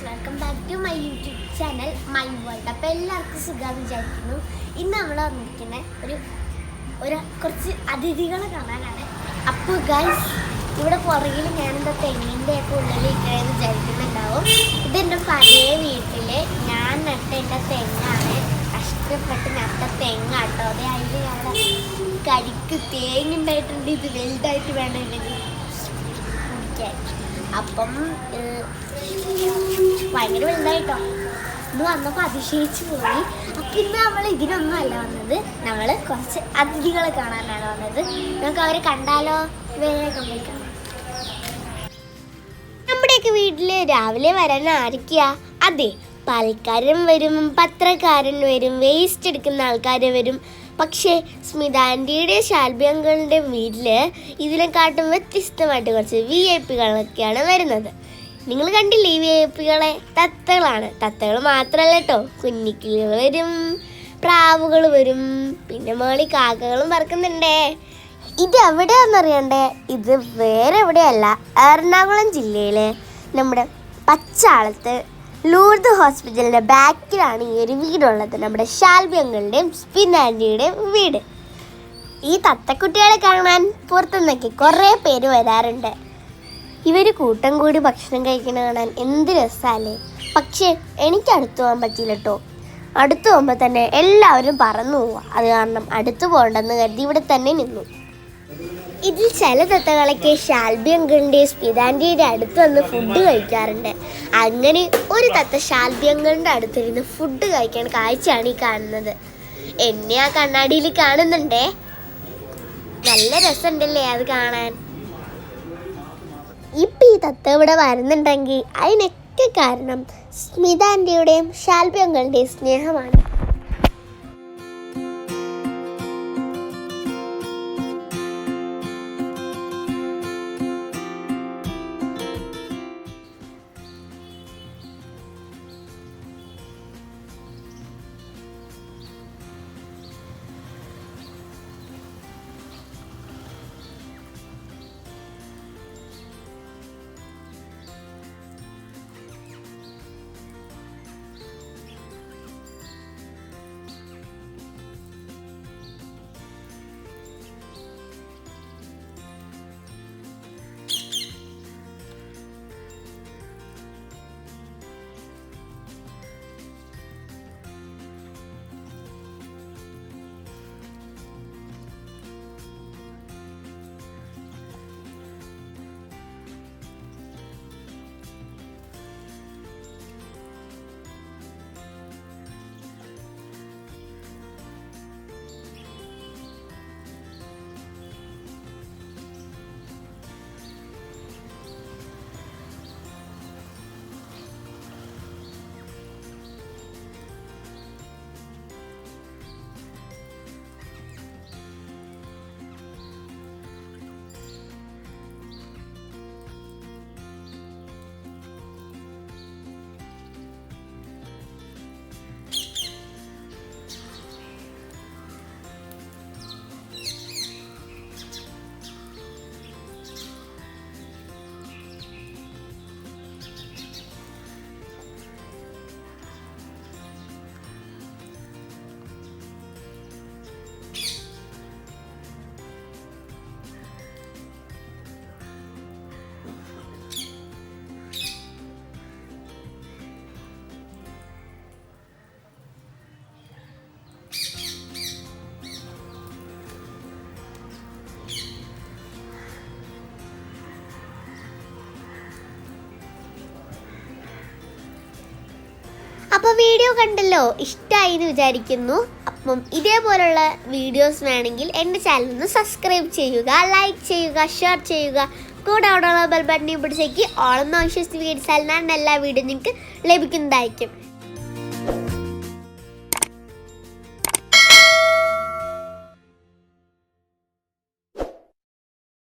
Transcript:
Welcome back to my YouTube channel my world. അപ്പോൾ എല്ലാവർക്കും സുഖമാണെന്ന് വിചാരിക്കുന്നു. ഇന്ന് നമ്മൾ വന്നിരിക്കുന്ന കുറച്ച് അതിഥികളെ കാണാനാണ്. അപ്പോൾ ഗൈസ്, ഇവിടെ പുറകിൽ ഞാനെന്താ തെങ്ങിൻ്റെ ഒക്കെ ഉള്ളിലിരിക്കണമെന്ന് വിചാരിക്കുന്നുണ്ടാവും. ഇതെൻ്റെ പഴയ വീട്ടിൽ ഞാൻ നട്ട എൻ്റെ തെങ്ങാണ്. കഷ്ടപ്പെട്ട് നട്ട തെങ്ങാട്ടോ. അതെ, അതിൽ അവിടെ കരിക്ക് തേങ്ങുണ്ടായിട്ടുണ്ട്. ഇത് വലുതായിട്ട് വേണമെങ്കിൽ കുടിക്കാൻ. അപ്പം ഭയങ്കര വലുതായിട്ടോ. ഇന്ന് വന്നപ്പോൾ അതിശയിച്ചു പോയി. അപ്പം ഇന്ന് നമ്മൾ ഇതിനൊന്നും അല്ല വന്നത്, നമ്മൾ കുറച്ച് അതിഥികളെ കാണാനാണ് വന്നത്. നമുക്ക് അവരെ കണ്ടാലോ? വേഗം വിളിക്കാം. നമ്മുടെയൊക്കെ വീട്ടിൽ രാവിലെ വരാൻ ആരൊക്കെയാ? അതെ, പാൽക്കാരൻ വരും, പത്രക്കാരൻ വരും, വേസ്റ്റ് എടുക്കുന്ന ആൾക്കാർ വരും. പക്ഷേ സ്മിത ആൻറ്റിയുടെ ഷാൽബി അങ്കിളിൻ്റെ വീട്ടിൽ ഇതിനെക്കാട്ടും വ്യത്യസ്തമായിട്ട് കുറച്ച് VIP-കളൊക്കെയാണ് വരുന്നത്. നിങ്ങൾ കണ്ടില്ലേ ഈ VIP-കളെ? തത്തകളാണ്. തത്തകൾ മാത്രമല്ല കേട്ടോ, കുഞ്ഞിക്കിളികൾ വരും, പ്രാവുകൾ വരും, പിന്നെ മേളി കാക്കകളും പറക്കുന്നുണ്ടേ. ഇത് എവിടെയാണെന്നറിയണ്ടേ? ഇത് വേറെ എവിടെയല്ല, എറണാകുളം ജില്ലയിലെ നമ്മുടെ പച്ചാളത്ത് ലൂർദ് ഹോസ്പിറ്റലിൻ്റെ ബാക്കിലാണ് ഈ ഒരു വീടുള്ളത്. നമ്മുടെ ഷാൽബി അങ്കിളുടെയും സ്മിത ആൻറ്റിയുടെയും വീട്. ഈ തത്തക്കുട്ടികളെ കാണാൻ പുറത്തുനിന്നൊക്കെ കുറേ പേര് വരാറുണ്ട്. ഇവർ കൂട്ടം കൂടി ഭക്ഷണം കഴിക്കണ കാണാൻ എന്ത് രസമല്ലേ. പക്ഷേ എനിക്ക് അടുത്ത് പോകാൻ പറ്റില്ല കേട്ടോ. അടുത്ത് പോകുമ്പോൾ തന്നെ എല്ലാവരും പറന്നു പോവുക. അത് കാരണം അടുത്ത് പോകണ്ടെന്ന് കരുതി ഇവിടെ തന്നെ നിന്നു. ഇതിൽ ചില തത്തകളൊക്കെ ഷാൽബി അങ്കിളിൻ്റെയും സ്മിത ആൻറ്റിയുടെ അടുത്ത് വന്ന് ഫുഡ് കഴിക്കാറുണ്ട്. അങ്ങനെ ഒരു തത്ത ഷാൽബി അങ്കിളിൻ്റെ അടുത്തിരുന്ന് ഫുഡ് കഴിക്കാൻ കാഴ്ചയാണ് ഈ കാണുന്നത്. എന്നെ ആ കണ്ണാടിയിൽ കാണുന്നുണ്ടേ. നല്ല രസമുണ്ടല്ലേ അത് കാണാൻ. ഇപ്പം ഈ തത്ത ഇവിടെ വരുന്നുണ്ടെങ്കിൽ അതിനൊക്കെ കാരണം സ്മിത ആൻറ്റിയുടെയും ഷാൽബി അങ്കിളിൻ്റെയും സ്നേഹമാണ്. അപ്പോൾ വീഡിയോ കണ്ടല്ലോ, ഇഷ്ടമായി എന്ന് വിചാരിക്കുന്നു. അപ്പം ഇതേപോലുള്ള വീഡിയോസ് വേണമെങ്കിൽ എൻ്റെ ചാനൽ ഒന്ന് സബ്സ്ക്രൈബ് ചെയ്യുക, ലൈക്ക് ചെയ്യുക, ഷെയർ ചെയ്യുക. കൂടെ അവിടെയുള്ള ബെൽ ബട്ടണിൽ പിടിച്ചേക്ക് ഓളെന്ന് വിശ്വസിച്ച് മേടിച്ചാൽ ഞാൻ എല്ലാ വീഡിയോ നിങ്ങൾക്ക് ലഭിക്കുന്നതായിരിക്കും.